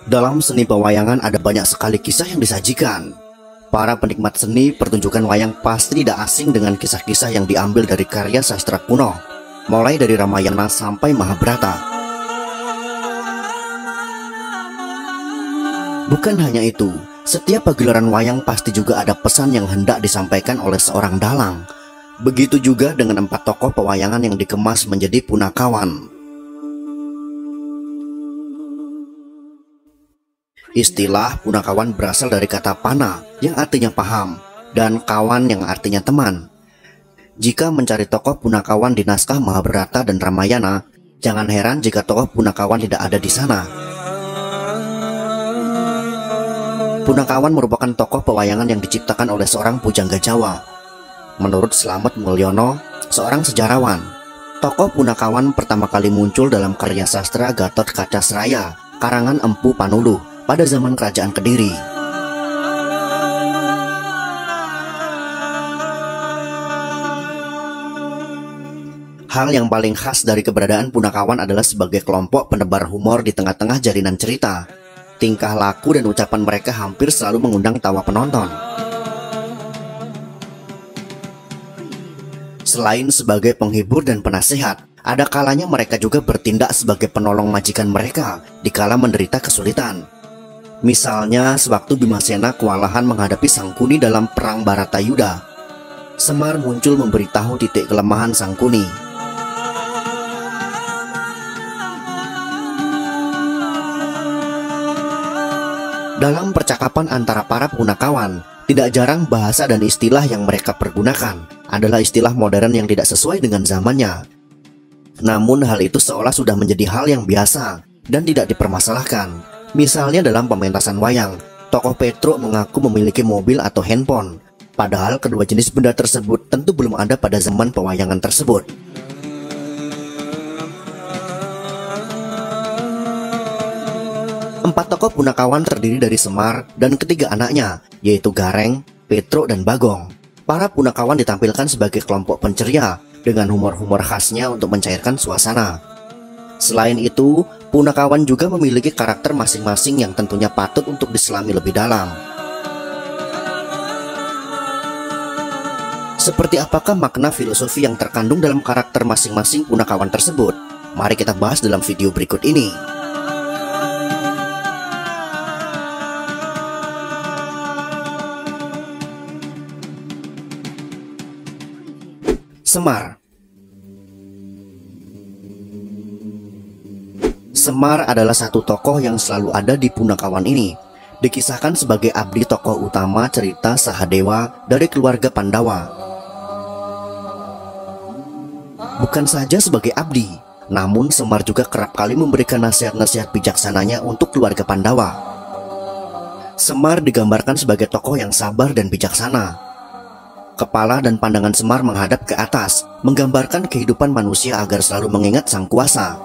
Dalam seni pewayangan ada banyak sekali kisah yang disajikan. Para penikmat seni pertunjukan wayang pasti tidak asing dengan kisah-kisah yang diambil dari karya sastra kuno, mulai dari Ramayana sampai Mahabharata. Bukan hanya itu, setiap pagelaran wayang pasti juga ada pesan yang hendak disampaikan oleh seorang dalang. Begitu juga dengan 4 tokoh pewayangan yang dikemas menjadi punakawan. Istilah punakawan berasal dari kata pana yang artinya paham dan kawan yang artinya teman. Jika mencari tokoh punakawan di naskah Mahabharata dan Ramayana, jangan heran jika tokoh punakawan tidak ada di sana. Punakawan merupakan tokoh pewayangan yang diciptakan oleh seorang pujangga Jawa. Menurut Slamet Mulyono, seorang sejarawan, tokoh punakawan pertama kali muncul dalam karya sastra Gatot Kaca Sraya, karangan Empu Panuluh, pada zaman kerajaan Kediri. Hal yang paling khas dari keberadaan punakawan adalah sebagai kelompok penebar humor di tengah-tengah jalinan cerita. Tingkah laku dan ucapan mereka hampir selalu mengundang tawa penonton. Selain sebagai penghibur dan penasehat, ada kalanya mereka juga bertindak sebagai penolong majikan mereka dikala menderita kesulitan. Misalnya sewaktu Bimasena kewalahan menghadapi Sangkuni dalam perang Baratayuda, Semar muncul memberitahu titik kelemahan Sangkuni. Dalam percakapan antara para punakawan, tidak jarang bahasa dan istilah yang mereka pergunakan adalah istilah modern yang tidak sesuai dengan zamannya. Namun hal itu seolah sudah menjadi hal yang biasa dan tidak dipermasalahkan. Misalnya dalam pementasan wayang, tokoh Petruk mengaku memiliki mobil atau handphone, padahal kedua jenis benda tersebut tentu belum ada pada zaman pewayangan tersebut. Empat tokoh punakawan terdiri dari Semar dan ketiga anaknya, yaitu Gareng, Petruk, dan Bagong. Para punakawan ditampilkan sebagai kelompok penceria dengan humor-humor khasnya untuk mencairkan suasana. Selain itu, punakawan juga memiliki karakter masing-masing yang tentunya patut untuk diselami lebih dalam. Seperti apakah makna filosofi yang terkandung dalam karakter masing-masing punakawan tersebut? Mari kita bahas dalam video berikut ini. Semar. Semar adalah satu tokoh yang selalu ada di punakawan ini. Dikisahkan sebagai abdi tokoh utama cerita Sahadewa dari keluarga Pandawa. Bukan saja sebagai abdi, namun Semar juga kerap kali memberikan nasihat-nasihat bijaksananya untuk keluarga Pandawa. Semar digambarkan sebagai tokoh yang sabar dan bijaksana. Kepala dan pandangan Semar menghadap ke atas, menggambarkan kehidupan manusia agar selalu mengingat sang kuasa.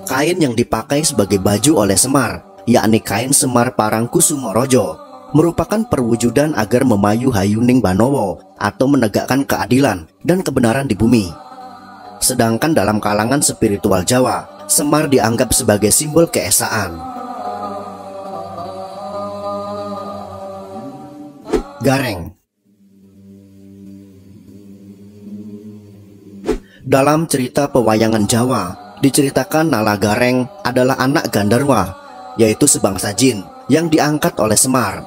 Kain yang dipakai sebagai baju oleh Semar, yakni kain Semar Parangkusumorojo, merupakan perwujudan agar memayu Hayuning Banowo atau menegakkan keadilan dan kebenaran di bumi. Sedangkan dalam kalangan spiritual Jawa, Semar dianggap sebagai simbol keesaan. Gareng. Dalam cerita pewayangan Jawa, diceritakan Nala Gareng adalah anak Gandarwa, yaitu sebangsa jin yang diangkat oleh Semar.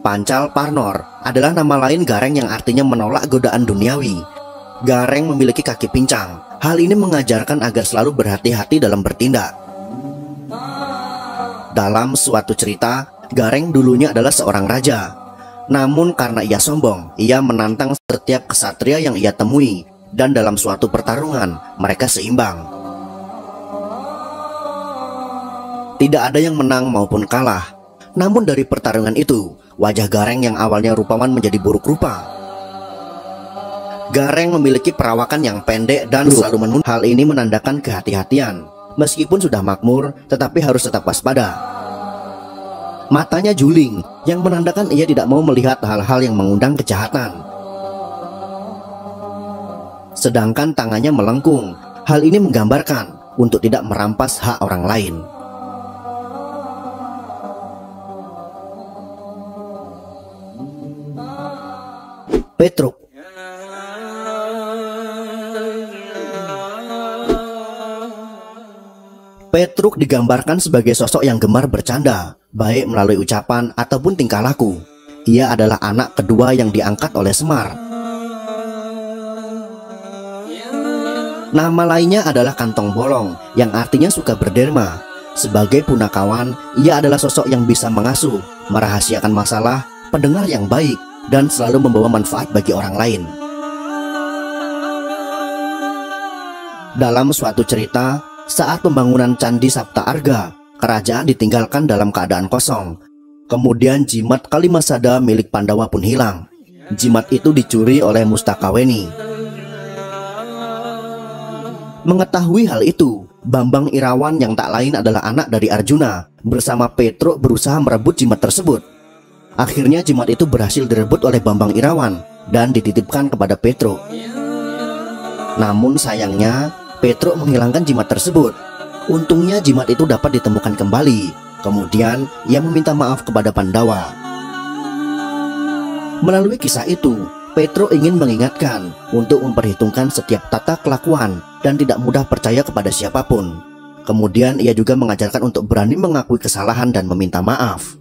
Pancal Parnor adalah nama lain Gareng yang artinya menolak godaan duniawi. Gareng memiliki kaki pincang. Hal ini mengajarkan agar selalu berhati-hati dalam bertindak. Dalam suatu cerita, Gareng dulunya adalah seorang raja. Namun karena ia sombong, ia menantang setiap kesatria yang ia temui. Dan dalam suatu pertarungan, mereka seimbang. Tidak ada yang menang maupun kalah. Namun dari pertarungan itu, wajah Gareng yang awalnya rupawan menjadi buruk rupa. Gareng memiliki perawakan yang pendek dan selalu menunduk. Hal ini menandakan kehati-hatian. Meskipun sudah makmur, tetapi harus tetap waspada. Matanya juling, yang menandakan ia tidak mau melihat hal-hal yang mengundang kejahatan. Sedangkan tangannya melengkung. Hal ini menggambarkan untuk tidak merampas hak orang lain. Petruk. Petruk digambarkan sebagai sosok yang gemar bercanda, baik melalui ucapan ataupun tingkah laku. Ia adalah anak kedua yang diangkat oleh Semar. Nama lainnya adalah Kantong Bolong, yang artinya suka berderma. Sebagai punakawan, ia adalah sosok yang bisa mengasuh, merahasiakan masalah, pendengar yang baik, dan selalu membawa manfaat bagi orang lain. Dalam suatu cerita, saat pembangunan Candi Sapta Arga, kerajaan ditinggalkan dalam keadaan kosong. Kemudian jimat Kalimasada milik Pandawa pun hilang. Jimat itu dicuri oleh Mustakaweni. Mengetahui hal itu, Bambang Irawan yang tak lain adalah anak dari Arjuna bersama Petruk berusaha merebut jimat tersebut. Akhirnya jimat itu berhasil direbut oleh Bambang Irawan dan dititipkan kepada Petruk. Namun sayangnya, Petruk menghilangkan jimat tersebut. Untungnya jimat itu dapat ditemukan kembali. Kemudian ia meminta maaf kepada Pandawa. Melalui kisah itu, Petruk ingin mengingatkan untuk memperhitungkan setiap tata kelakuan dan tidak mudah percaya kepada siapapun. Kemudian ia juga mengajarkan untuk berani mengakui kesalahan dan meminta maaf.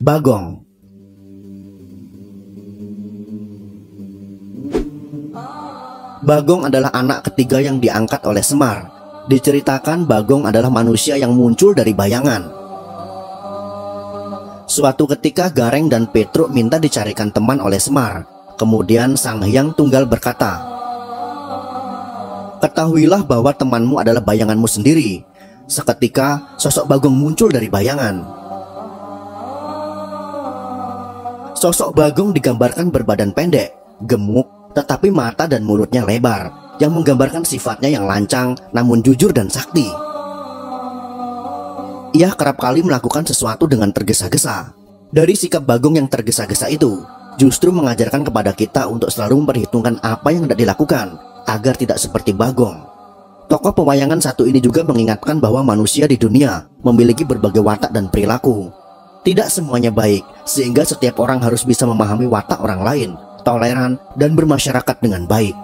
Bagong. Bagong adalah anak ketiga yang diangkat oleh Semar. Diceritakan Bagong adalah manusia yang muncul dari bayangan. Suatu ketika Gareng dan Petruk minta dicarikan teman oleh Semar. Kemudian Sang Hyang Tunggal berkata, "Ketahuilah bahwa temanmu adalah bayanganmu sendiri." Seketika sosok Bagong muncul dari bayangan. Sosok Bagong digambarkan berbadan pendek, gemuk, tetapi mata dan mulutnya lebar, yang menggambarkan sifatnya yang lancang namun jujur dan sakti. Ia kerap kali melakukan sesuatu dengan tergesa-gesa. Dari sikap Bagong yang tergesa-gesa itu, justru mengajarkan kepada kita untuk selalu memperhitungkan apa yang hendak dilakukan, agar tidak seperti Bagong. Tokoh pewayangan satu ini juga mengingatkan bahwa manusia di dunia memiliki berbagai watak dan perilaku. Tidak semuanya baik, sehingga setiap orang harus bisa memahami watak orang lain, toleran, dan bermasyarakat dengan baik.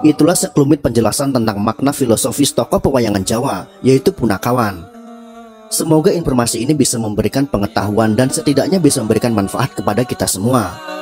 Itulah sekelumit penjelasan tentang makna filosofis tokoh pewayangan Jawa, yaitu Punakawan. Semoga informasi ini bisa memberikan pengetahuan dan setidaknya bisa memberikan manfaat kepada kita semua.